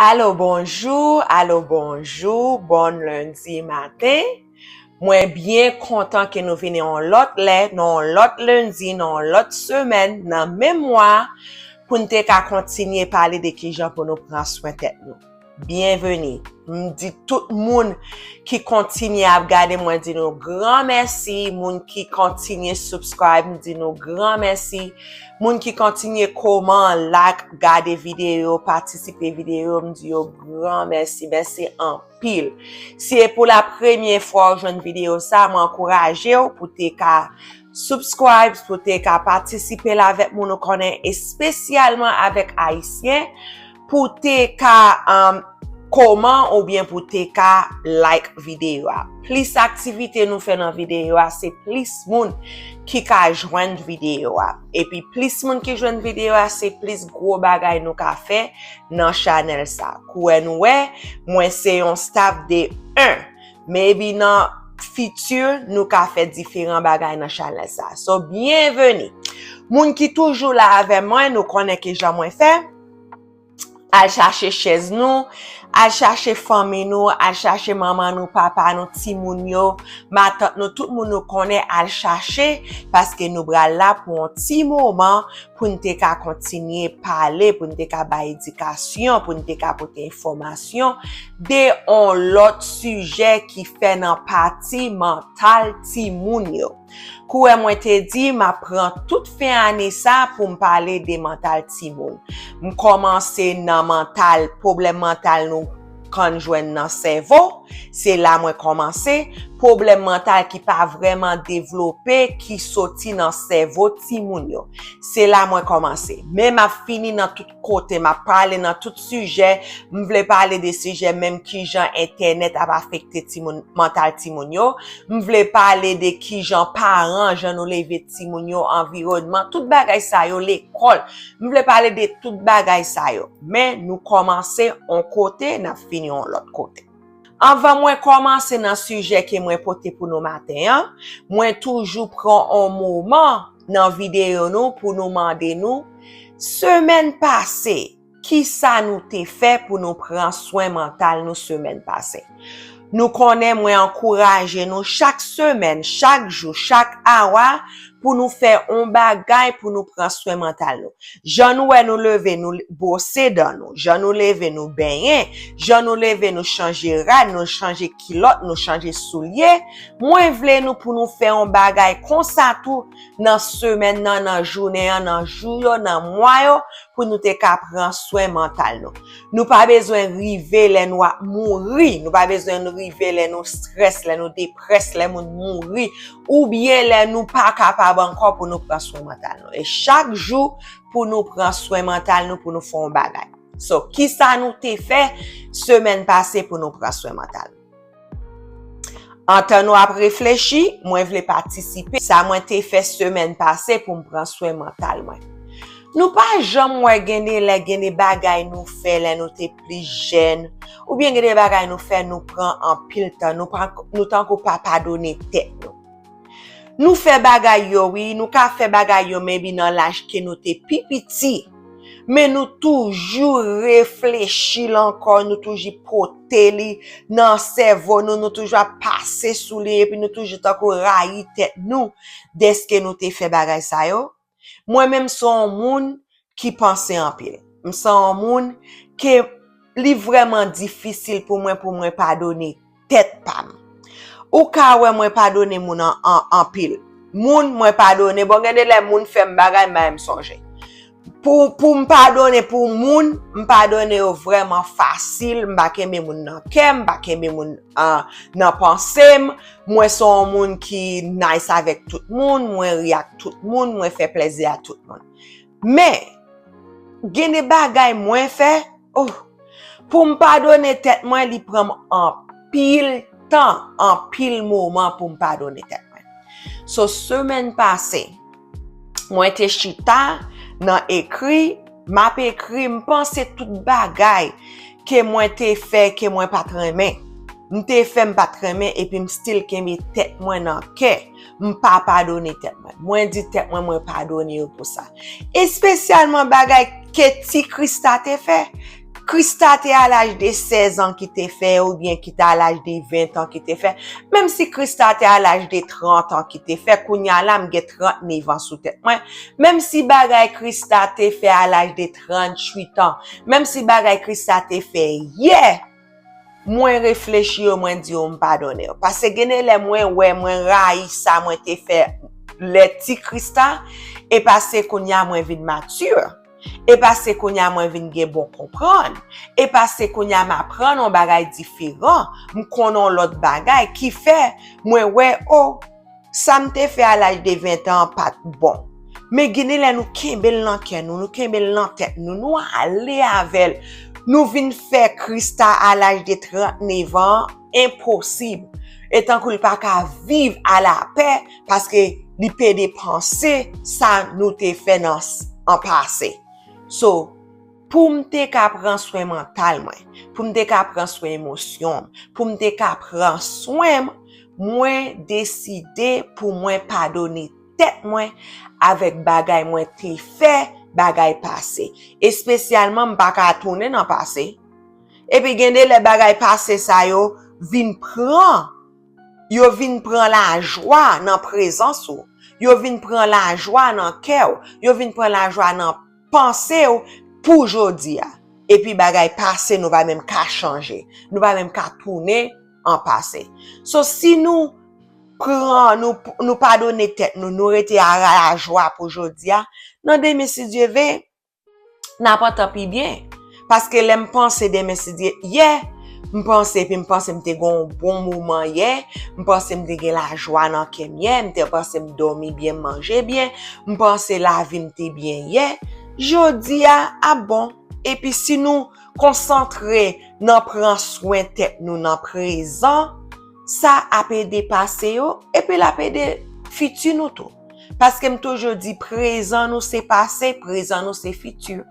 Allô, bonjour, bon lundi matin. Moi bien content que nous venions l'autre lundi, non l'autre semaine, dans même mois, pour nous continuer à parler de qui gens pour nous prendre soin de tête nous. Bienvenue. Me dit tout le monde qui continue à regarder, moi dit nous grand merci. Monde qui continue subscribe, me dit nous grand merci. Monde qui continue comment, like, regarder vidéo, participer vidéo, me dit grand merci. Merci en pile. Si c'est pour la première fois que je une vidéo ça, m'encourage pour te subscribe, pour te participer avec mon connaît et spécialement avec haïtien pour te comment ou bien pour te like vidéo. Plus activité nous fait dans vidéo, c'est plus moun qui ka joindre vidéo. Et puis plus moun qui joindre vidéo, c'est plus gros bagay nous ka fait dans channel ça. Kouè nou moi c'est un staff de 1. Maybe dans futur nous ka fait différents bagay dans channel ça. So bienvenue. Moun qui toujours là avec moi, nous connaît que j'en moins fait. Al chercher chaise nous, al chercher famille nous, al chercher maman nous, papa nous, ti moun yo, ma tante nous, tout moun nous connaît al chercher parce que nous bral là pour un petit moment pour nous te continuer parler, pour nous te ba éducation, pour nous te porter information de on l'autre sujet qui fait dans partie mentale ti moun yo. Kouè moi te dit m'a prend toute fin année ça pour me parler des mental ti moun. M commencer dans mental problème mental nous quand joine dans cerveau, c'est là moi commencer problème mental qui pas vraiment développé qui sorti dans cerveau ti moun yo. C'est là moi commencer. Mais m'a fini dans tout côté, m'a parler dans tout sujet, me voulais parler des sujets même qui gens internet a affecté ti moun mental ti moun yo, me voulais parler de qui gens parents, gens nous lever ti moun yo, environnement, tout bagay ça yo, l'école. Me voulais parler de tout bagay ça yo. Mais nous commencer un côté, n'a fini on l'autre côté. Avant moi commencer dans sujet que moi porter pour nous matin, moi toujours prend un moment dans vidéo nous pour nous demander nous semaine passée qui ça nous t'ai fait pour nous prendre soin mental nous semaine passée. Nous connaît moi encourager nous chaque semaine, chaque jour, chaque heure pour nous faire un bagay pour nous prendre soin mental nous. J'en nous lever nous bosser dans nous, j'en nous lever nous baigner, j'en nous lever nous changer rad, nous changer culotte, nous changer soulier. Moi vle nous pour nous faire un bagay comme ça tout dans semaine dans journée dans jour dans mois pour nous te prendre soin mental nous. Nous pas besoin river les nous mourir, nous pas besoin river les nous stress, les nous dépresse, les nous mourir ou bien les nous pas capable encore pour nous prendre soin mental nous. Et chaque jour pour nous prendre soin mental nous pour nous faire un bagay. So qui ça nous t'ai fait semaine passée pour nous prendre soin mental. En temps nous a réfléchi, moi voulais participer, ça moi t'ai fait semaine passée pour me prendre soin mental moi. Nous pas jamais moi gagner bagay nous fait là nous t'es plus jeune ou bien gagner bagay nous fait nous prend en pile temps nous tant qu'on pas pardonner tête nous. Nous fait bagay yo oui, nous ka fait bagay yo maybe dans l'âge que nous t'es petit. Mais nous toujours réfléchir encore, nous toujours porter li dans cerveau, nous toujours passer sous les et puis nous toujours tant qu'on railler tête nous dès que nous t'ai fait bagay ça yo. Moi-même, c'est un monde qui pense en pile. C'est un monde qui est vraiment difficile pour moi pardonner tête pam. Ou ka ouais moi pardonner moun en pile. Moun moi pardonner bon gade les moun fait bagay même songer. Pour me pardonner pour moun, me pardonner vraiment facile, m'pa kembe moun nan kem, m'pa kembe moun nan pensée, moi son moun qui nice avec tout moun, moi react tout moun, moi fait plaisir à tout moun. Mais gene bagay moi fait pour me pardonner tête moi li prend en pile temps, en pile moment pour me pardonner tête moi. So semaine passée, moi te chita nan écrit, m'a écrit, m'pense tout bagay que moi te fait que moi pas tremé. M'te fait m'pas tremé et puis m'still kembe tête moi nan cœur, m'pas pardonner tête moi. Moi dit tête moi pardonner pour ça. Et spécialement bagay que ti Christa te fait. Krista te à l'âge de 16 ans qui te fait, ou bien qui te à l'âge de 20 ans qui te fait, même si Krista te à l'âge de 30 ans qui te fait, kounya la m'ge 39 ans sous tête moi, même si bagay Krista te fait à l'âge de 38 ans, même si bagay Krista te fait yeah, moins réfléchi ou moins di ou m'pardonner. Parce que gene le moins raï ça moins te fait le ti Krista, et parce qu'on y a moins vin mature, et parce qu'on y a moins vin gen bon comprendre, et parce qu'on y a m'apprendre un bagay différent, m'konon l'autre bagay qui fait moi ouais oh ça m'te fait à l'âge de 20 ans pas bon. Mais gene là nous kembel nan ken nous kembel nan tête nous aller avec nous vin faire Krista à l'âge de 39 ans impossible. Etant qu'on pas qu'à vivre à la paix parce que li peut dépenser ça nous te fait en passé. So, pour m'te ka prendre soin mental moi, pour m'te ka prendre soin émotion, pour m'te ka prendre soin moi décider pour moi pardonner tête moi avec bagay moi te fait bagay passé. Et spécialement m'pa ka tourner dans passé. Et puis gende les bagay passé ça yo vin prend yo vin prend la joie dans présence ou yo vin prend la joie dans cœur yo vin prend la joie dans pensée pour aujourd'hui et puis bagay passé nous va même ka changer nous va même ka tourner en passé so si nous prend nous pardonner tête nous rete à la joie pour aujourd'hui non demain si Dieu veut n'a pas tant pis bien parce que l'aime penser demain si Dieu yeah m'pense m'te gon bon moment hier m'pense m'te gen la joie dans kem hier m'te pense m'dormi bien manger bien m'pense la vie m'te bien hier jodi a bon et puis si nous concentrer dans prendre soin tête nous dans présent ça a peut dépasser yo et puis la peut de futur nous tout parce que m'toujours dit présent nous c'est passé présent nous c'est futur.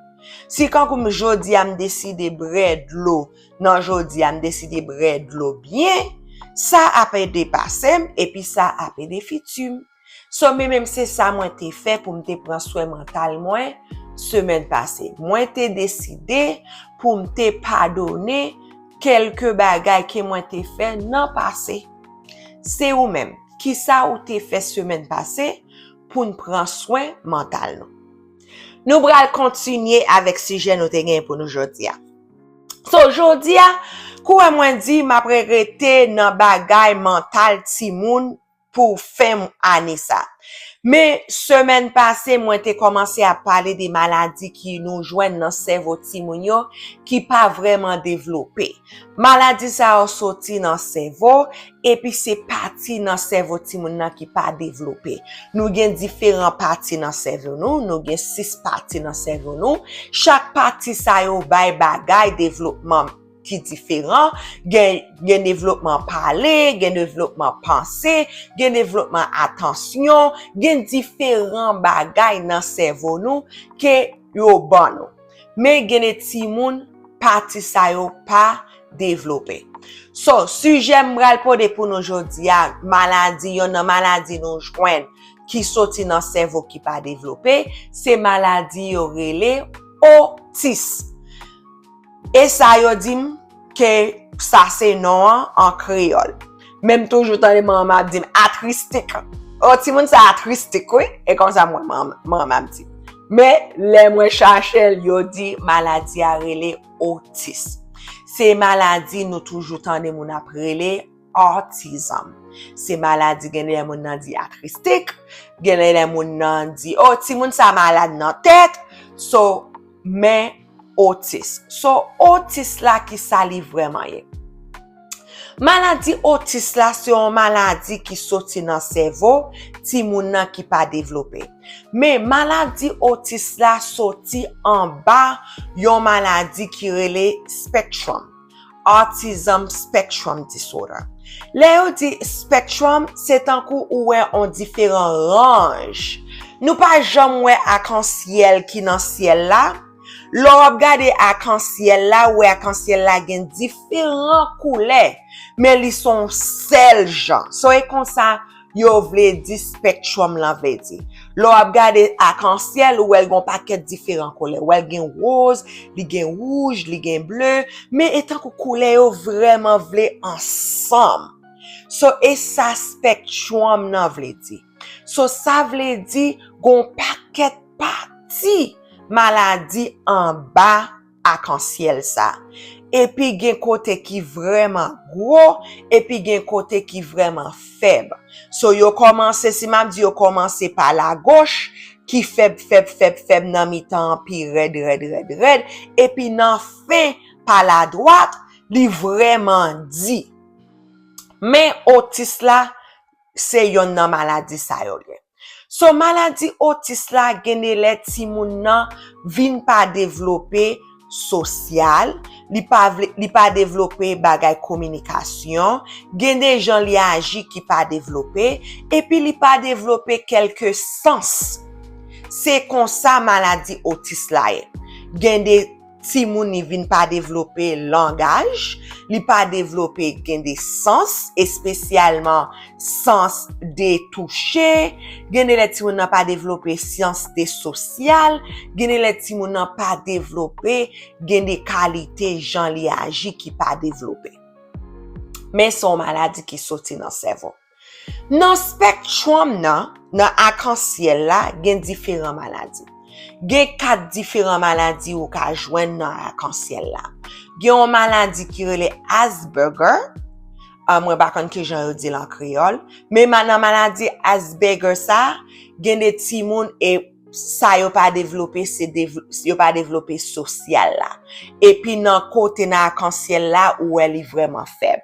Si quand comme jodi a me décider bread l'eau, non jodi a me décider bread l'eau bien, ça a pas dépasser et puis ça a pas des futur. So même c'est ça moi t'ai fait pour me te prendre soin mental moi semaine passée. Moi t'ai décidé pour me te pardonner quelques bagages que moi t'ai fait non passé. C'est ou même qui ça ou t'ai fait semaine passée pour me prendre soin mental non. Nous bral continuer avec sujet nous te gen pour nous aujourd'hui. So aujourd'hui, quoi moi dit m'a prêté dans bagay mental ti moun pour faire année ça. Mais semaine passée, moi t'ai commencé à parler des maladies qui nous joignent dans cerveau ti moun yo qui pas vraiment développé. Maladie ça a sorti dans cerveau et puis c'est parti dans cerveau ti moun nan qui pas développé. Nous gen différents parties dans cerveau nous gen 6 parties dans cerveau nous. Chaque partie ça yo bay bagay développement qui différent, gen développement parler, gen développement penser, gen développement attention, gen différents bagay dans cerveau nous que yo bon nous. Mais gen ti moun parti sa yo pas développé. So, sujet m'ral pode pour nous aujourd'hui, maladie, yon nan maladie nous joindre qui sorti dans cerveau qui pas développé, c'est maladie yo rele autisme. Et ça yo dim que ça c'est non en créole. Même toujours dans les maman dit atristique. Oh ti moun ça atristique oui et comme ça moi maman dit. Mais les moi chercher yo dit maladie a relé autisme. C'est maladie nous toujours tande moun aprele autisme. C'est maladie gen les moun nan dit atristique, gen les moun nan dit oh ti moun ça malade dans tête. So mais autisme. So autisme là qui sali vraiment yé. Maladie autisme là c'est une maladie qui sorti dans cerveau ti moun nan qui pas développé. Mais maladie autisme là sorti en bas yon maladie qui relé spectrum. Autism spectrum disorder. Là dit spectrum c'est un coup où on différents ranges. Nous pas jamais arc-en-ciel qui dans ciel là. L'on regarde arc-en-ciel là ou arc-en-ciel là gen différents couleurs mais ils sont sel genre. So et comme ça yo vle di spectrum la vle di. Lo ap gade arc-en-ciel ou el gon paquet différent couleur. Ou el gen rose, li gen rouge, li gen bleu, mais etan kou couleur yo vraiment vle ensemble. So, e sa spectrum nan vle di. So, sa vle di gon paquet parti maladie en bas arc-en-ciel ça. Et puis gen côté qui vraiment gros et puis gen côté qui vraiment faible. So yo commencé si m'a dit yo commencé par la gauche qui faible nan mi-temps puis red et puis nan fin par la droite li vraiment dit. Mais autisme là c'est yon nan maladie ça yo. So maladie autisme là gene les ti moun nan vin pa développer social, li pa développer bagay communication, gen des gens li agi qui pa développer et puis li pa développer quelques sens. C'est comme ça maladie autisme là. Gen des ti moun ni vin pa développer langage, li pa développer gen des sens, et spécialement sens de toucher, gen les ti moun nan pa développer sens de social, gen les ti moun nan pa développer gen des qualités jan li agi qui pa développer. Mais son maladie qui sorti dans cerveau. Dans spectrum nan arc-en-ciel là, gen différents maladies. Gen 4 différents maladies ou ka jwenn nan arc-en-ciel là. Gen yon maladie qui rele Asperger, mwen pa kon ki jan yo di lan créole, mais nan maladie Asperger ça, gen de ti moun et ça yo pa développer yo pa développer social là. Et puis nan côté nan arc-en-ciel là où elle est vraiment faible.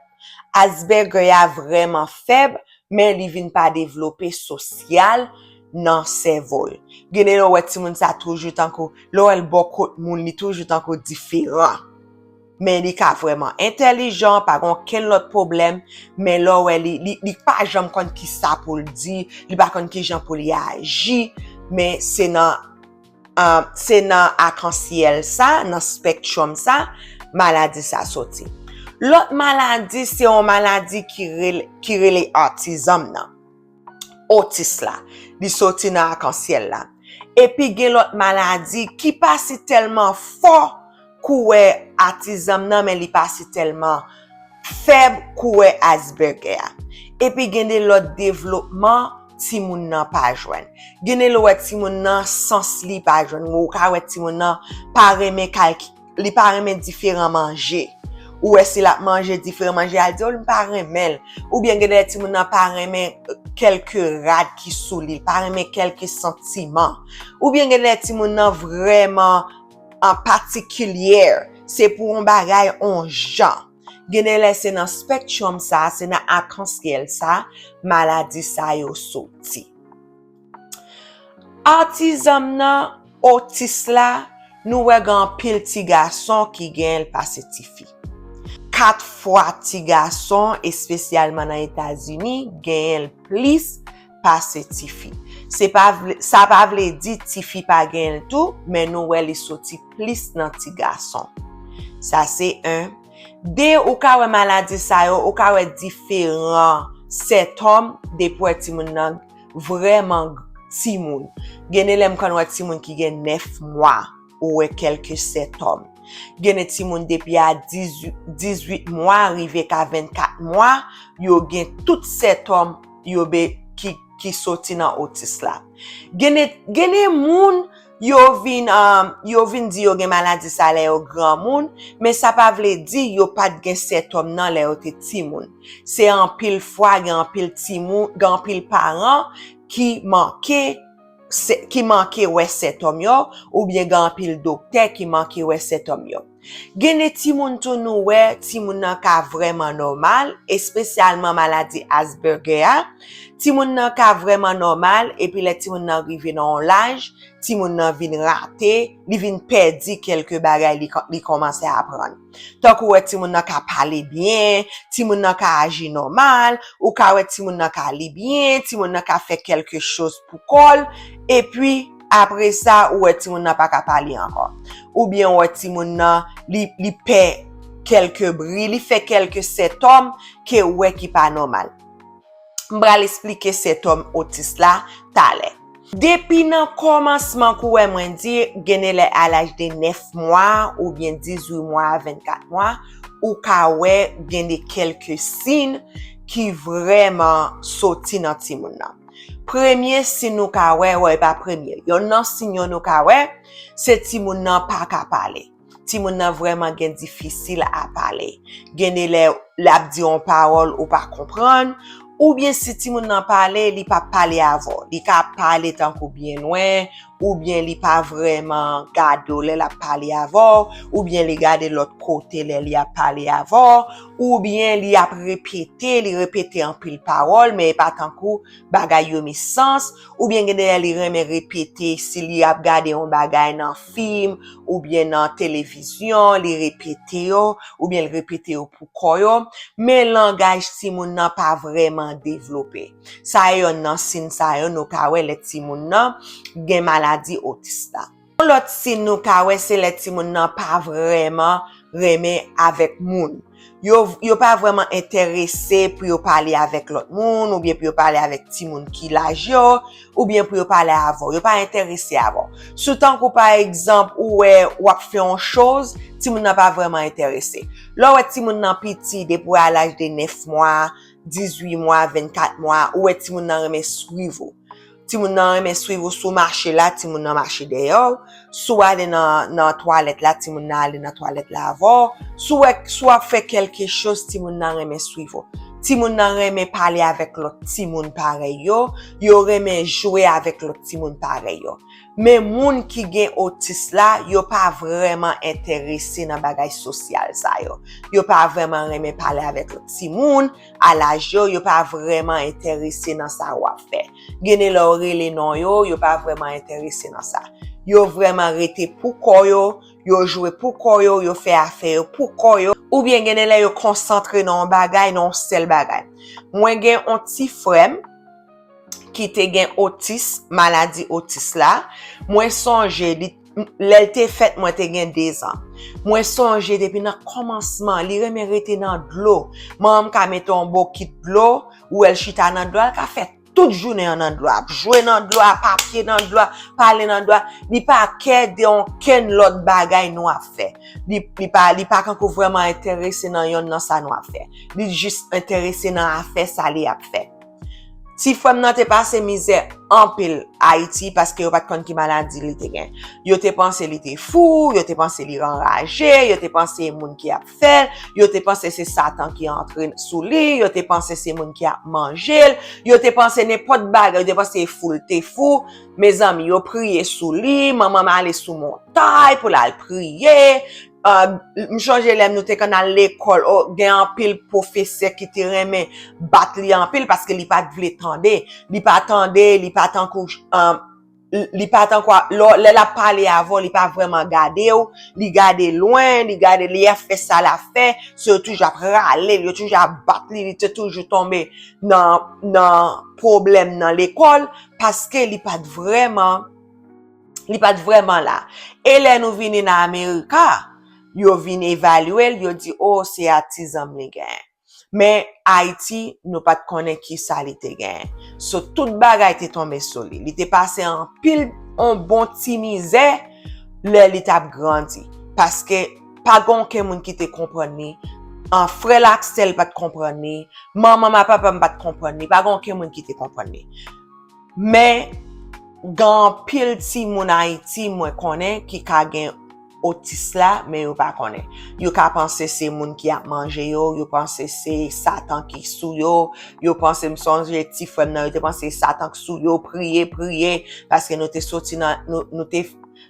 Asperger ya vraiment faible, mais li vin pa développer social nan cerveau. Gene lo wè ti moun sa toujou tanko, lo el bokot moun li toujou tanko différent. Mais li ka vraiment intelligent, pa gon ken lot problème, mais lo wè li pa jam kon ki sa pou l'di, li pa kon ki jan pou li agi, mais c'est nan arc-en-ciel ça, nan spectrum ça, maladie ça sorti. L'autre maladie, c'est une maladie qui rele autisme nan. Autisme là, li sorti nan arc-en-ciel là. Et puis gen l'autre maladie qui passe tellement fort kouè autisme nan, mais li passe tellement faible kouè Asperger. Et puis gen l'autre développement ti moun nan pa jwenn. Gen l'autre ti moun nan sens li pa jwenn. Ou ka wè ti moun nan pa reme li pa reme différent manger. Ou est-ce la manger différent manger al di ou pa remel. Ou bien gen ti moun nan pa reme quelques rad qui sou li, pa reme quelques sentiments. Ou bien gen ti moun nan vraiment en particulier, c'est pour un bagay on jan. Gen c'est dans spectrum ça, c'est dans arc-en-ciel ça, maladie ça yo sorti. Autisme nan, autisme la, nou wè gan pile ti garçon qui gen pa ti fi. 4 fois ti garçon, et spécialement dans les États-Unis, gen plus pa ti fi. C'est pas ça pa vle di ti fi pa gen tout, mais nou wè li sorti plus nan ti garçon. Ça c'est un. De ou ka wè maladie sa yo, ou ka wè différents symptômes de pou ti moun nan vraiment ti moun. Gen lem kon wè ti moun ki gen 9 mois ou wè quelques symptômes. Gen ti moun depuis à 18 mois arrivé à 24 mois, yo gen tout symptômes yo be qui sorti dans autisme là. Gen moun yo vin di yo gen maladie sa le yo grand moun, mais ça pa vle di yo pas gen symptômes nan le yo te ti moun. C'est en pile fois gen en pile ti moun, gen pile parents qui manqué wè symptômes yo, ou bien gen pile docteur qui manqué wè symptômes yo. Gen ti moun tou nou wè ti moun nan ka vraiment normal, et spécialement maladie Asperger. Ti moun nan ka vraiment normal, et puis les ti moun nan rive nan l'âge, ti moun nan vin raté, li vin perdi quelques bagay li commence à apprendre. Tant que ti moun nan ka parler bien, ti moun nan ka agi normal, ou ka ti moun nan ka li bien, ti moun nan ka fait quelque chose pour kol, et puis après ça ti moun nan pa ka parler encore. Ou bien ti moun nan li perd quelques bris, li fait quelques symptômes qui pas normal. M'bral expliquer cet homme autiste là talè. Depi nan komanseman kou wè mwen di, gene le à l'âge de 9 mois ou bien 18 mois, 24 mois, ou ka wè gene quelques signes qui vraiment sorti nan ti moun nan. Premier signe nou ka wè, pas premier. Yon nan signe nou ka wè, c'est ti moun nan pa ka pale. Ti moun nan vraiment gen difficile à parler. Gene le lap di yon parole ou pas comprendre. Ou bien si ti moun nan pale, li pa pale avon. Li ka pale tankou bien loin, ou bien li pa vraiment gade le la pale avon, ou bien li gade l'autre côté le li a pale avon, ou bien li ap répété en pile parole, mais pas tankou bagay yo mi sens, ou bien gade li reme répété si li ap gade yon bagay nan film, ou bien nan télévision, li répété yo, ou bien li répété yo pou koyo, mais langage ti moun nan pa vraiment développé. Ça yon nan sin sa yon nou ka wè le ti moun nan gen maladie autiste. L'autre sin nou ka wè c'est le ti moun nan pa vraiment reme avec moun. Yo pas vraiment intéressé pour yo parler avec l'autre moun, ou bien pour yo parler avec ti moun ki l'âge yo, ou bien pour yo parler avant. Yo pas intéressé avant. Soutan que par exemple ou wap fait une chose, ti moun nan pas vraiment intéressé. Là ou ti moun nan petit depuis à l'âge de 9 mois, 18 mois, 24 mois, ou ti moun nan reme suivre. Ti moun nan reme suivre sou marché là, ti moun nan marché dehors, sou ale nan toilette là, ti moun nan ale nan toilette là avant, soit fait quelque chose, ti moun nan reme suivre. Ti moun nan reme parler avec l'autre ti moun pareil yo reme jouer avec l'autre ti moun pareil yo. Mais moun ki gen autisme là, yo pas vraiment intéressé dans bagay social ça yo. Yo pas vraiment reme parler avec l'autre ti moun à l'âge yo pas vraiment intéressé dans ça wap fait. Gene loré les non yo pas vraiment intéressé dans ça. Yo vraiment rete pour koyo, yo jouer pour koyo, yo fait affaire pour koyo, ou bien gene la yo concentré dans bagay, non sel bagay. Mwen gen un ti frère qui te gen autisme, maladie autisme là, mwen songe l'el te fait mwen te gen 2 ans. Mwen songe depuis nan commencement, li reme rete nan d'lo. Mam ka mette un bokit d'lo, ou el chita nan d'lo, ka fait toute journée nan d'lo, jouer nan d'lo, papier nan d'lo, parler nan d'lo, li pa ke de on ken l'autre bagay nou a fait. Li pa kankou vraiment intéressé nan yon nan sa nou a fait. Li juste intéressé nan a fait ça li a fait. Si femme nan te passe misère en pile Haïti parce que yo pas kon ki maladie li te gen. Yo te pense li te fou, yo te pense li enragé, yo te pense moun ki a fait, yo te pense c'est Satan qui entre sous li, yo te pense c'est moun ki a mangé, yo te pense n'importe bagay, yo te pense te fou. Mes amis yo prié sous li, maman m'a allé sous montagne pour la prier. M'chanje lèm nou te kan à l'école, gen an pile professeur qui te reme bat li an pile parce que li pat vle tande, li pat tankou le la parler avant, li pas vraiment gade ou, li gade loin, li a fait ça la fait, c'est toujours râler, li toujours bat li te toujours tomber dans problème dans l'école parce que li pat vraiment là. Et là nous vini dans Amérique, yo vin évaluer, yo di oh c'est autisme li gen. Mais Haïti nou pat konnen ki sa li te gen. So tout bagay te tombe sur li. Li te passé en pile un bon ti misère li tap grandi parce que pas gon ken moun ki te comprenne ni. En frère l'Axel pas te comprenne ni. Maman ma papa pas te comprenne ni. Pas gon ken moun ki te comprenne ni. Mais gan pile ti moun Haïti mwen konnen ki ka gen autisme là, mais yo pas connaît. Yo ka penser c'est moun qui a mangé yo penser c'est Satan qui sou yo penser me songe ti frère nan, yo penser Satan qui sou yo, prier parce que nous te sorti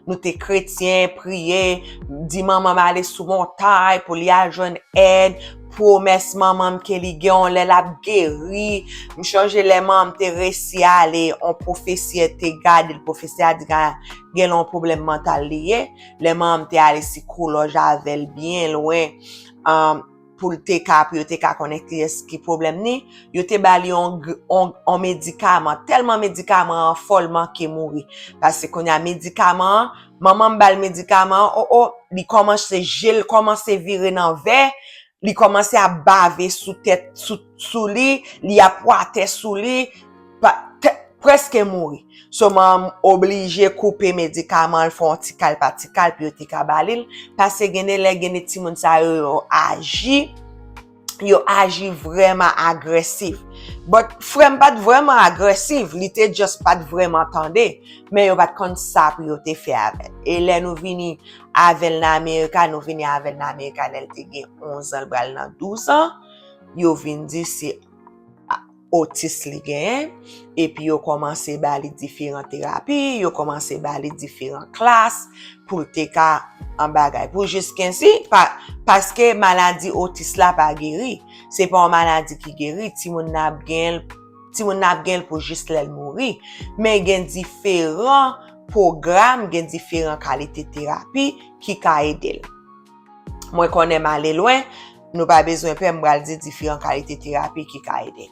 nous te chrétien, prier, di maman m'a aller sous montagne pour li a joindre aide, promesse maman que li gen lè la guéri, m'changer les maman te réussi à aller en professeur te garde, le professeur a dit gen un problème mental lié, les maman te aller psychologue avec bien loin pour te ka connecter ce qui problème ni, yo te bali on médicament, tellement médicament follement qui mouri parce que qu'on y a médicament, maman bal médicament, li commence gel, commence virer dans verre, li commence à baver sous tête sous li a poité sous li preske mouri. So m'a obligé couper médicament le font tikal patikal puis yo te ka balil parce gene ti moun sa yo agi vraiment agressif. But frère pas vraiment agressif, li te just pas vraiment tendé, mais yo pas kon sa pour yo te fait avec. Et là nous vini avec l'Amérique, elle te gen 11 ans, bral nan 12 ans, yo vin di c'est autisme li gen, et puis yo commencé bali différentes thérapies, yo commencé bali différentes classes pour te ka en bagay. Pour jusqu'ainsi, parce que maladie autisme la pas guéri, c'est pas une maladie qui guérit, ti moun nap gen pour juste l'el mourir, mais gen différents programmes, gen différentes qualités thérapie qui ka aider. Moi connais aller loin, nous pas besoin pe m'bral di différentes qualités thérapie qui ka aider.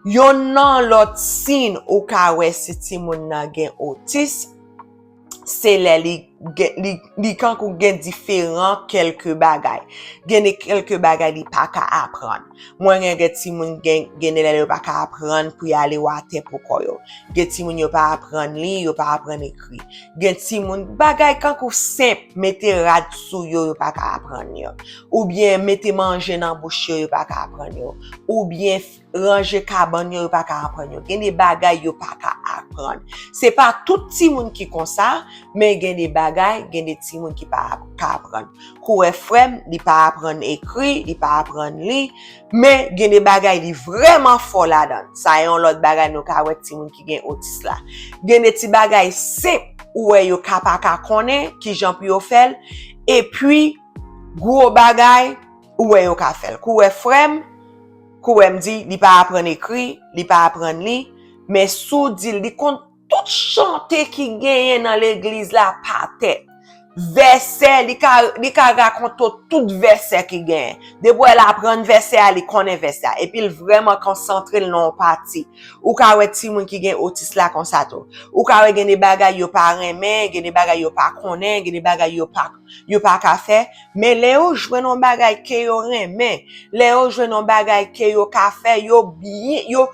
Yon nan lot sin ou ka wè si ti moun nan gen autisme, c'est li kan kou gen différent quelques bagay. Gen quelques bagay li pa ka apprendre. Mwen gen ti moun gen le pa ka apprendre pou y aller wate pou koyo. Gen ti moun yo pa apprendre li, yo pa apprendre écrit. Gen ti moun bagay kan kou simple, mette rad sou yo pa ka apprendre yo. Ou bien mette manger nan bouche yo pa ka apprendre yo. Ou bien ranger cabane yo pa ka apprendre yo. Gen des bagay yo pa ka apprendre. C'est pas tout ti moun ki kon sa, mais gen des bagay, gen des ti moun ki pa ka apprendre. Kouè frem, li pa apprendre écrit, li pa apprendre li, mais gen des bagay li vraiment fort là-dedans. Ça yon l'autre bagay nou ka wè ti moun ki gen autisme la. Gen des ti bagay simple ou yo ka pa ka konnen ki jan pi yo fel, et puis gros bagay ou yo ka fel. Kouè frem, kouè m'di li pa apprendre écrit, li pa apprendre li, mais sou di li kon tout chanter qui gagne dans l'église la pa tête. Verset, li ka raconte tout verset qui gagne. Depuis elle apprend verset, elle connaît verset. Et puis il vraiment concentré le non parti. Ou ka wè ti moun ki gen autisme la kon sa to. Ou ka wè gen des bagay yo pa remen, gen des bagay yo pa konnen, gen des bagay yo pa ka fait, mais les yo jwen non bagay ke yo remen, les yo jwen non bagay ke yo ka fait, yo bien, yo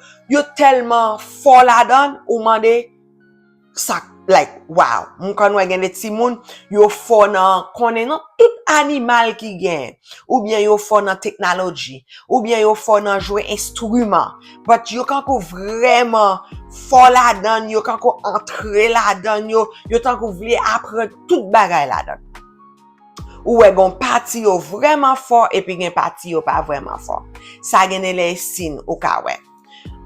tellement fort là-dedans ou mande ça like wow, moun kan wè gen de ti moun yo fò nan konnen nan tout animal ki gen, ou bien yo fò nan technology, ou bien yo fò nan jouer instrument, but yo kan ko vraiment fò là-dedans, yo kan ko entrer là-dedans, yo tan ko vle apprendre tout bagay là-dedans. Ou wè gon parti yo vraiment fort et puis gen parti yo pas vraiment fort. Ça gen les signes ou ka wè.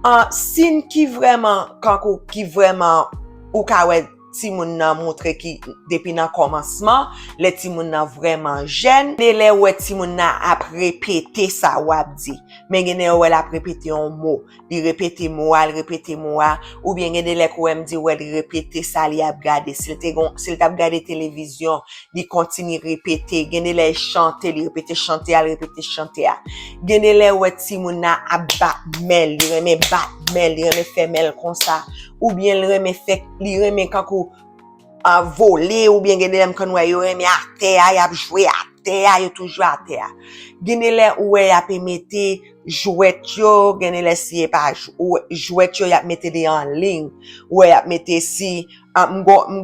Un signe qui vraiment kanko qui vraiment ou ka wè ti moun nan montre ki depuis nan commencement, les ti moun nan vraiment jeune, les wè ti moun nan ap répéter ça wap di. Mais gene wè la répéter un mot, li répéter mot, ou bien gene les ko wè m'di wè li répéter ça li ap gade, s'il t'a gade télévision, li continue répéter, gene les chanter, li répéter chanter, gene les wè ti moun nan ap batmel, li reme batmel, li reme femel kon sa, ou bien li reme kankou a voler, ou bien gene lem kon wè yo reme a terre, y ap jouer a terre, yo toujours a terre. Gene le wè y ap mette jouet yo, gene le si pa jouet yo y ap mette li en ligne, wè y ap mette si m'gon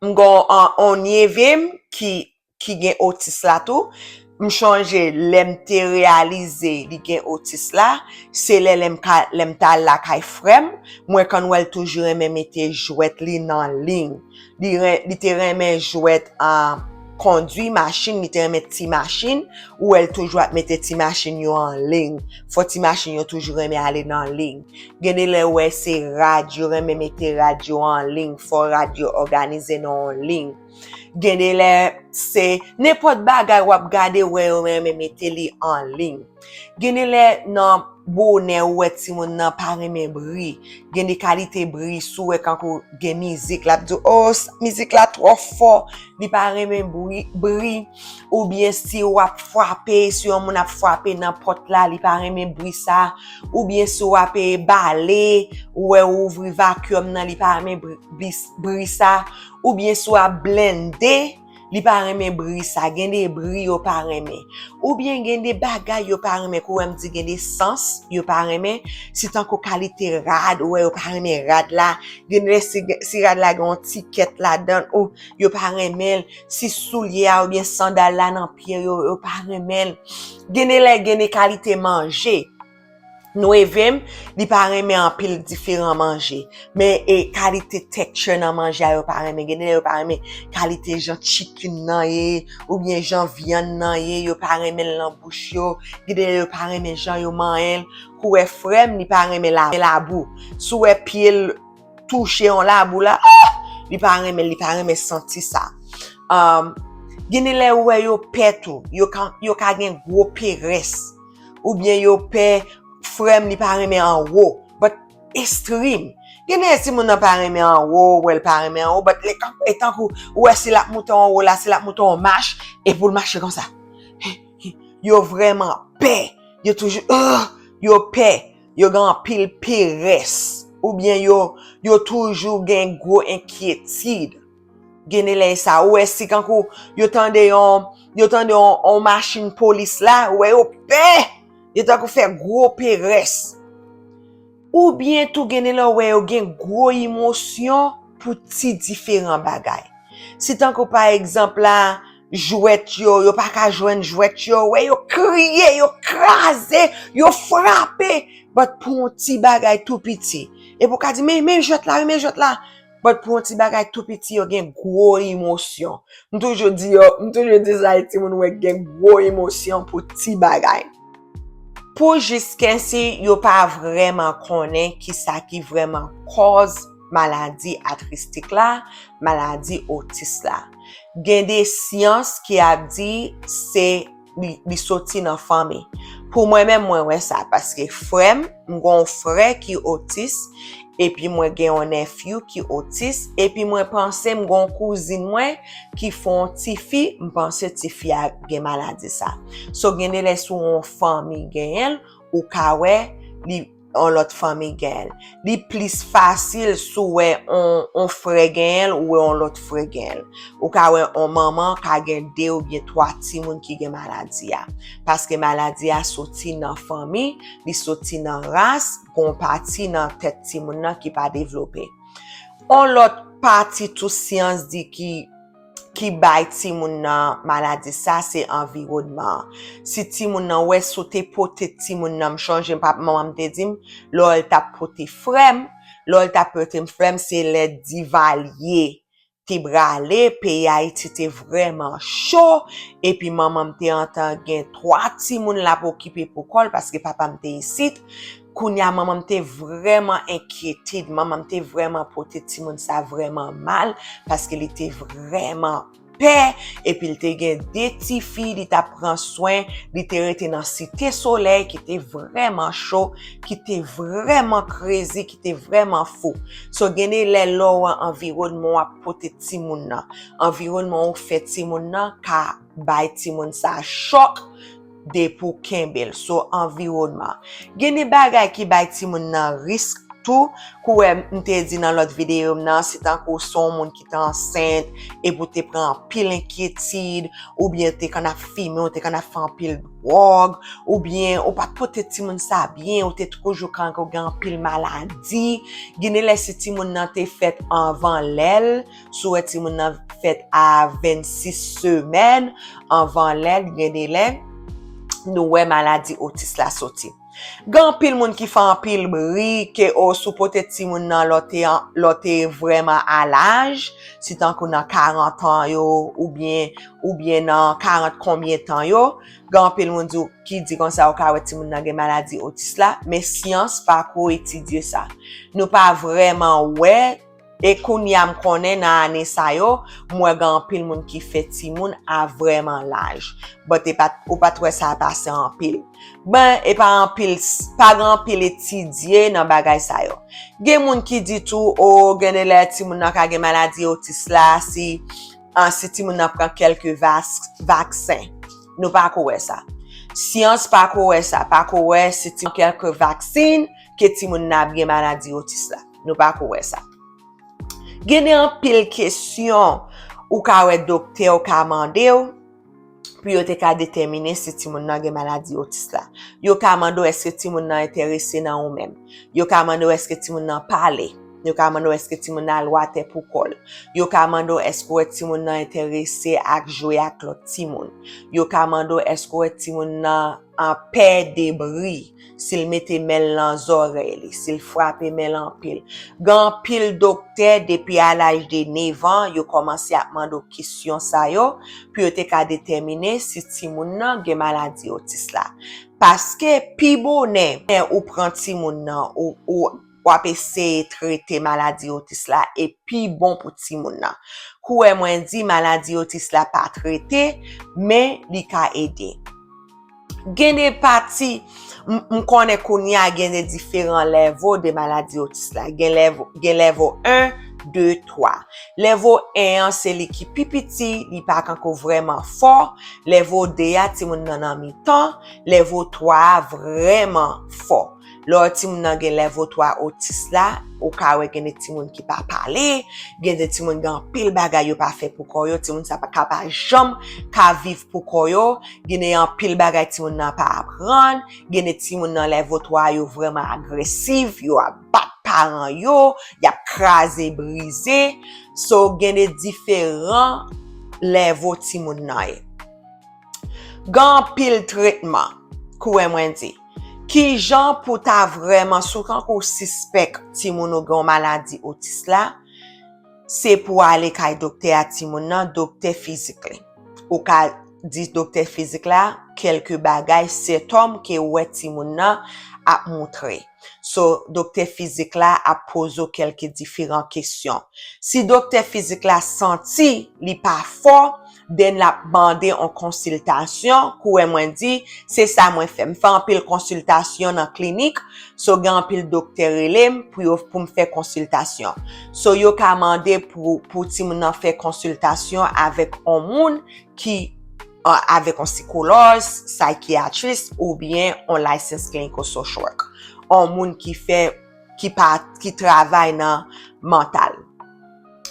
on yevim ki gen autisme la tou, m'chanje lem te réaliser li gen autisme la, c'est lem ta la kay frem, mwen kan wèl toujours reme mette jouet li nan ligne. Li te reme jouet en conduit machine, li te reme ti machine, ou elle toujours mette ti machine yo en ligne. Faut ti machine yo toujours reme aller dans ligne. Gene le wè c'est radio, reme mette radio en ligne, faut radio organiser en ligne. Gene le c'est n'importe bagay wap gade wè reme mette li en ligne. Gene le nan bonnet ou ti moun nan pa reme bri, gen de qualité bri sou e kanko gen musique la di oh musique la trop fort, li pa reme bri, ou bien si wap frappé, si yon moun ap frappé nan pot la, li pa reme bri sa, ou bien si wap balé, ou ouvri vacuum nan, li pa reme bri sa, ou bien si wap blendé, li pa reme bri sa, gen de bri yo pa reme. Ou bien gen de bagay yo pa reme, kou wèm di gen de sens yo pa reme, si tan ko kalite rad, ou yo pa reme rad la, gen de si rad la gen tiket la dan, ou yo pa remel, si soulye ou bien sandal la nan pied yo pa remel. Gen de kalite manje. Nou evem, li pa reme an pil diferent manje. Men kalite texture nan manje yo pa reme. Gen yo pa reme kalite jan chicken nan ye, ou bien jan viande nan ye, yo pa reme lan bouche yo. Gen yo pa reme jan yo man el. Kou we frem, li pa reme la bou. Sou we pil touche on la bou la, li pa reme senti sa. Gen le we yo petou, yo ka gen gwo peres. Ou bien yo pe frem li pa reme en haut, but extreme. Gen si moun nan pa reme en haut, ou el pa reme en haut, but etan kou, ou si la mouton en haut, la si la mouton en marche, et pour le marcher comme ça. Yo vraiment paix. Yo toujours, yo paix. Yo gan pile peres. Ou bien yo toujours gen gros inquiétude. Gen le sa, ou si quand kou, yo tande yon machine police là, ou yo paix. Yo tan kou fè gros peres. Ou bien tout gen la wè yo gen gros émotion pour ti différents bagay. Si tan kou par exemple la jouet yo pa ka jwenn jouet yo, wè yo kriye, yo krasé, yo frappé, but pour un ti bagay tout petit. Et pour ka di mais jouet là. But pour un ti bagay tout petit yo gen gros émotion. M'toujou di sa iti moun wè gen gros émotion pour ti bagay. Pour jusqu'ainsi, yo pa vraiment konnen ki sa ki vraiment cause maladie artistique la, maladie autiste la. Gen de science qui a dit c'est li sorti nan famille. Pour moi-même, moi wè ça parce que frère, m'gon frère qui autiste et puis moi gen un nephew qui autiste et puis moi pense m'gon cousine moi qui font ti fi, m'pense ti fi a gen maladie ça. So gen de sou en famille gen el ou ka wè li on l'autre famille gen. Li plus facile sou wè on frère gen ou on l'autre frère gen. Ou ka wè on maman ka gen 2 ou bien 3 ti moun ki gen maladie a. Parce que maladie a sorti nan famille, li sorti nan race, gon parti nan tête ti moun nan ki pa développé. On l'autre parti tout science di ki bay ti moun nan maladie ça c'est environnement. Si ti moun nan wè sote pote ti moun nan m'change pap maman m'te dim, lol ta pote frem, c'est le divalier. Ti brale, pays Haïti te vraiment chaud et puis maman m'te entend gen 3 ti moun la pour occuper pour kol parce que papa m'te ici. Kounya maman m'te vraiment inquiétée, maman m'te vraiment pote ti moun ça vraiment mal parce qu'il était vraiment paix et puis il te gen des ti filles, il t'a prend soin, il te rete dans cité soleil qui était vraiment chaud, qui était vraiment crazy, qui était vraiment fou. So gene les lo environnement pote ti moun nan. Environnement ou fait ti moun nan ka bay ti moun ça choc de pou kembel. So environnement. Gene bagay ki bay ti moun nan risque tout kou m'te di dans l'autre vidéo nan c'est tant ko son moun qui est enceinte et pour te prend pile inquiétude ou bien te kana fumé ou te kana fait pile drogue ou bien ou pas pote ti moun ça bien ou te toujours quand ko gan pile maladie gene les ti moun nan te fait avant l'el sou ti moun nan fait à 26 semaines avant l'el gene les nou wè maladie autiste la sorti. Gan pile moun ki fan pile bri ke o sou pote ti moun nan lote vraiment à l'âge, si tant qu'on a 40 ans yo ou bien nan 40 combien temps yo, gan pile moun ki di kon sa ou ka wè ti moun nan gen maladie autiste la, mais science pa ko étudier ça. Nou pa vraiment wè et koun yam konnen nan ane sa yo, mwen gan pile moun ki fait ti moun a vraiment l'âge. But ou pas trouvé ça passer en pile. Ben, et pas en pile, pas grand pile étudié nan bagay sa yo. Gen moun ki di tout, gen le ti moun nan ka gen maladie autiste la, si ti moun nan prend quelques vaccins. Nou pa kouwe ça. Science pa kouwe ça. Pa kouwe si ti moun quelques vaccines, ke ti moun nan gen maladie autiste la. Nou pa kouwe ça. Gene an pile question ou ka wè docteur ou ka mande ou, puis yo te ka déterminer si ti moun nan gen maladie autisme la. Yo ka mande est-ce que ti moun nan intéressé nan ou même. Yo ka mande est-ce que ti moun nan parler. Yo ka mande est-ce que ti moun nan loate pou kol. Yo ka mande est-ce que ti moun nan intéressé ak jouer ak l'autre ti moun. Yo ka mande est-ce que ti moun nan en paix de bruit. S'il mette mel dans oreilles, s'il frappe mel en pile. Gan pile docteur depuis à l'âge de 9 ans, yo commencé à demander question ça yo, puis yo te ka déterminer si ti moun nan gen maladie autisme la. Parce que pi bonne ou prend ti moun nan ou ap essayer traiter maladie autisme la et pi bon pour ti moun nan. Kouè mwen di maladie autisme la pas traiter, mais li ka aider. Gen de parti m'konne konya gen de différents levels de maladie autisme la. Gen level 1, 2, 3. Level 1 c'est li ki pipiti, li pa kanko vraiment fort. Level 2 ti moun nan mi-temps. Level 3 vraiment fort. Lò ti moun nan gen level 3 autisme la, ou ka wè gen de ti moun ki pa pale, gen de ti moun gen pile bagay yo pa fe pou koyo, ti moun sa pa kapa jam ka viv pou koyo, gen de yon pile bagay ti moun nan pa apran, gen de ti moun nan level 3 yo vraiment agresiv, yo a bat paran yo, yap krasé, brisé, so gen de différents level ti moun nan e. Gan pile traitement, kouè mwen di. Ki jan pou ta vraiment sou kan ko suspect ti moun nou gen maladie autisme la, c'est pour aller kay docteur a ti moun nan, docteur physique la. Ou ka di docteur physique la, quelques bagay symptômes que wè ti moun nan a montré. So, docteur physique la a posé quelques différentes questions. Si docteur physique la senti li pa fort, den la bande en consultation, kouè mwen di, c'est ça mwen fè. M'fè an pile consultation dans clinique, so gen an pile docteur elem pou m'fè consultation. So yo ka mande pou ti moun nan fè consultation avec un moun qui avec un psychologue, psychiatriste ou bien un licensed clinical social work. Un moun qui travaille dans mental.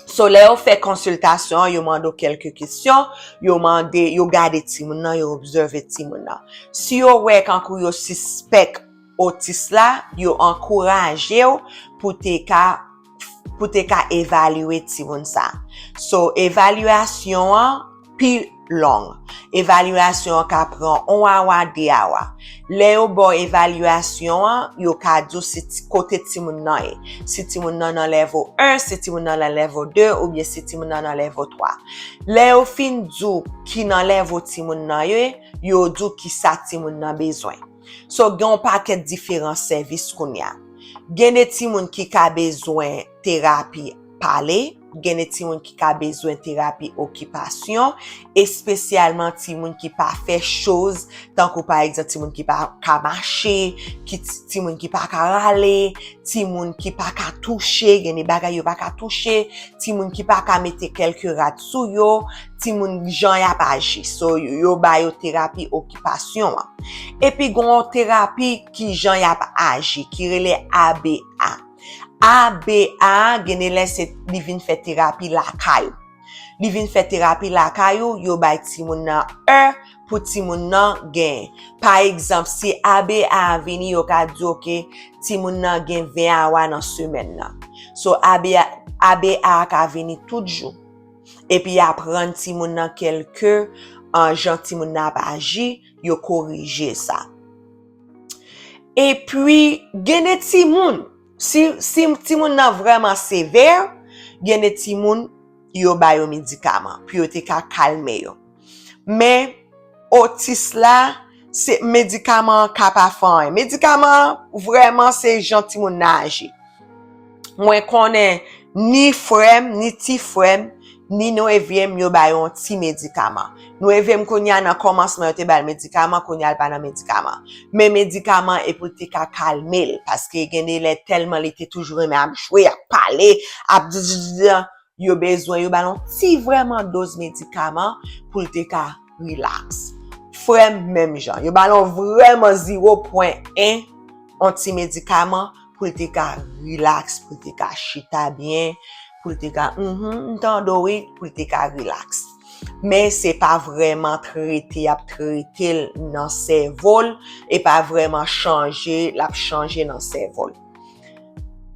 So, le yo fait consultation, yo mando quelques questions, yo gade ti moun nan, yo observe ti moun nan. Si yo wè kankou yo suspect autisme la, yo encourage yo pou te ka évaluer ti moun sa. So, évaluation an pi long. Évaluation ka pran 1 awa, 2 awa. Le yo bon évaluation an, yo ka dou si kote ti moun nan e. Si ti moun nan level 1, si ti moun nan level 2, ou bien si ti moun nan level 3. Le yo fin dou ki nan level ti moun nan yo dou ki sa ti moun nan bezwen. So, gen paquet différents services koun ya. Gen de ti moun ki ka bezwen thérapie parler, gen de ti moun ki ka bezwen thérapie occupation, et spécialement ti moun ki pa fait chose, tant que par exemple ti moun ki pa ka marcher, ti moun ki pa ka rale, ti moun ki pa ka toucher, gen de bagay yo pa ka toucher, ti moun ki pa ka mette quelques rat sou yo, ti moun jan yap agi. So yo ba yo thérapie occupation. Et puis gon thérapie ki jan yap agi, ki rele ABA. ABA genele se li vin fè thérapie la kayo. Li vin fè thérapie la kayo, yo bay ti moun nan pou ti moun nan gen. Par exemple, si ABA vini yo ka di ok, ti moun nan gen 20 awa nan semaine nan. So ABA ka vini tout jou. Et puis apprendre ti moun nan quelque jan ti moun nan pa agi, yo corriger ça. Et puis gene ti moun Si ti moun nan vraiment sévère, gen de ti moun yo ba yo médicament, puis yo te ka calme yo. Mais autisme la, c'est médicament ka pa fan. Médicament vraiment c'est gentil moun nan agi. Mwen konnen ni frem, ni ti frem, ni nou eviem yo ba yon ti médicament. Nou eviem konya nan commencement yo te ba médicament, konya al pa nan médicament. Mais médicament e pou te ka calmer parce que gene le tellement li te toujours aimé ap jouer, ap parler, ap yo besoin yo ba non ti vraiment dose médicament pou te ka relax. Frem même genre, yo ba non vraiment 0.1 anti-médicament pour te ka relax, pour te ka chita bien, pour te ka t'endormir pour te ka relax. Mais c'est pas vraiment traité dans cerveau et pas vraiment changer dans cerveau.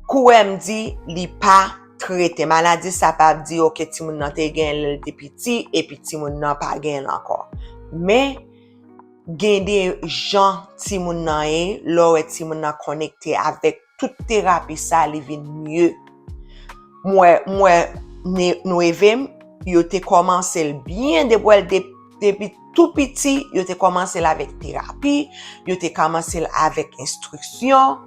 Kouem dit li pas traité maladie ça pas dit OK ti moun nan te gen lèl te petit et puis ti moun nan pas gen encore. Mais gen des gens ti moun nan lò ti moun nan connecté avec toute thérapie ça li vin mieux. Moi nous evem yo te commencé bien depuis tout petit, yo te commencé avec thérapie, yo te commencé avec instruction.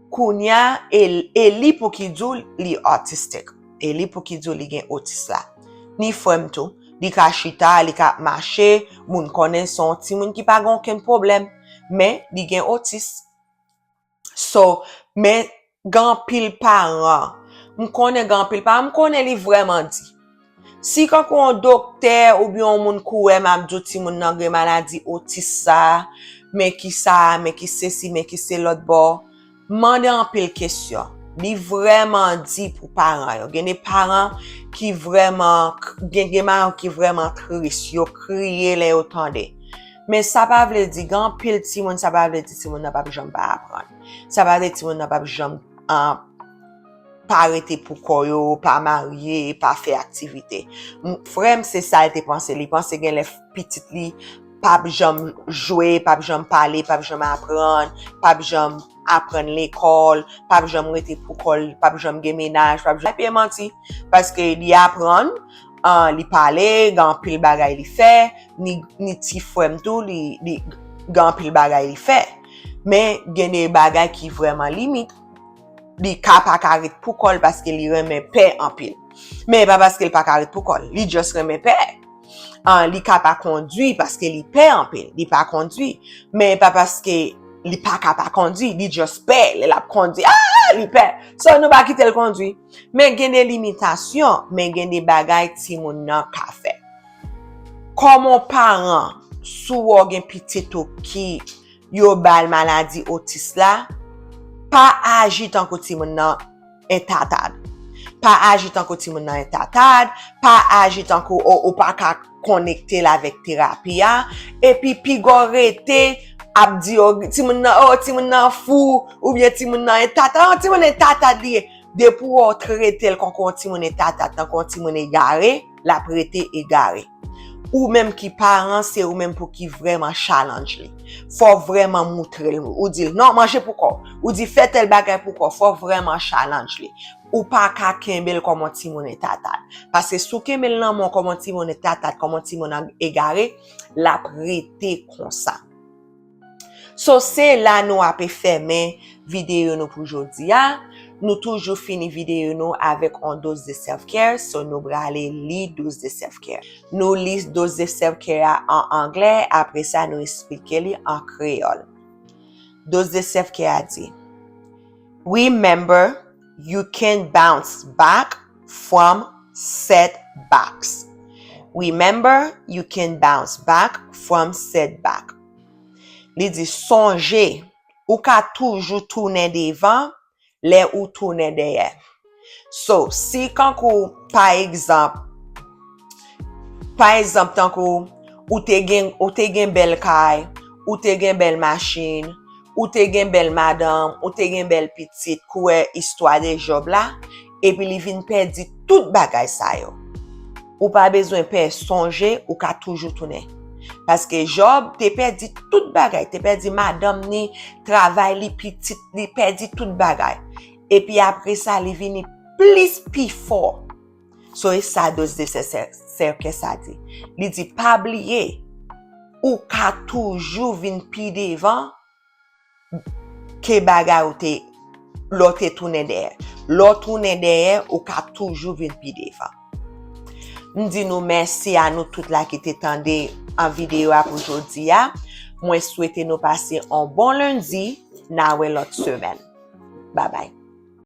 Kounya li pou ki djou li autistique. Et li pou ki djou li gen autisme la. Ni femme tout, li ka chita, li ka marcher, moun konnen son ti moun ki pa gon ken problème, mais li gen autisme. So, mais gan pile parent, m'konnen gan pile parent, m'konnen li vraiment dit. Si quand un docteur ou bien moun kouè m'abdou ti moun nan gen maladie autisme ça, mais qui ceci, mais qui c'est l'autre bord, mande en pile question. Li vraiment dit pour parents yo. Gen des parents qui vraiment triste, yo crier les entendez. Mais ça pas veut dire gan pile ti moun, ça pas veut dire ti moun n'a pas jambe pas apprendre. Ça pas veut dire ti moun n'a pas jambe pas arrêter pour koyo, pas marier, pas faire activité. Frère, c'est ça il te penser, li pense gen les petites li pas jambe jouer, pas jambe parler, pas jambe apprendre, pas jambe apprendre l'école, pas jambe rester pour école, pas jambe gen ménage, pas jambe menti parce que li apprendre li parler, gan pile bagay li fait, ni ti frère tout li gan pile bagay li fait. Mais gen des bagay qui vraiment limite. Li ka pa karit pou kol parce que li remet paix en pile. Mais pas parce qu'il pa karit pou kol, li just remet paix. Li ka pa conduit parce que li paix en pile, li pa conduit. Mais pas parce que li pa ka pa conduit, li just paix, li la conduit. Li paix. So nou ba kite le conduit. Mais gen des limitations, mais gen des bagay ti moun nan ka fait. Comme parent, sou ou gen petit ki yo bal maladie autisme la, pas agir tant que ti moun nan entatade. Pas agir tant que ti moun nan entatade, pas agir tant que ou pas ka connecter avec thérapie et puis gorete ap di ti moun nan fou ou bien ti moun nan entatade, ti moun entatade li de pour traiter kon ti moun entatade tant kon ti moun égaré, la prêter égaré. Ou même qui parent c'est ou même pour qui vraiment challenge li. Faut vraiment montrer ou dire non manger pourquoi ou dire fait tel bagay pourquoi faut vraiment challenge li. Ou pas ka kembel comme ti moun etatade parce que sou kembel nan mon comme ti moun etatade comme ti moun égaré la prêter comme ça. So c'est là nous a fermer vidéo nous pour aujourd'hui. Nous toujours fini vidéo nous avec une dose de self-care, so nous aller lire dose de self-care. Nous lis dose de self-care en anglais, après ça nous expliquer en créole. Dose de self-care dit: Remember, you can bounce back from setbacks. Remember, you can bounce back from setback. Li dit songer ou ka toujours tourner devant les ou tourner derrière. So, si quand par exemple tant ou te gen bel kay, ou te gen bel machine, ou te gen bel madame, ou te gen bel petite kouè histoire de job là, et puis li vin perdi tout bagay sa yo. Ou pas besoin per songer ou ka toujours tourner. Parce que job te perdi tout bagay, te perdi madame ni travail li petite, li perdi tout bagay. Et puis après ça, li vini plus fort. So, ça dose de c'est que ça dit. Li dit pas oublier ou ka toujours vin pi devant que bagay ou te l'autre tourner derrière. L'autre tourner derrière ou ka toujours vin pi devant. M'di nous merci à nous toutes là qui t'étendez en vidéo pour aujourd'hui. Moi souhaite nous passer un bon lundi, na l'autre semaine. Bye bye.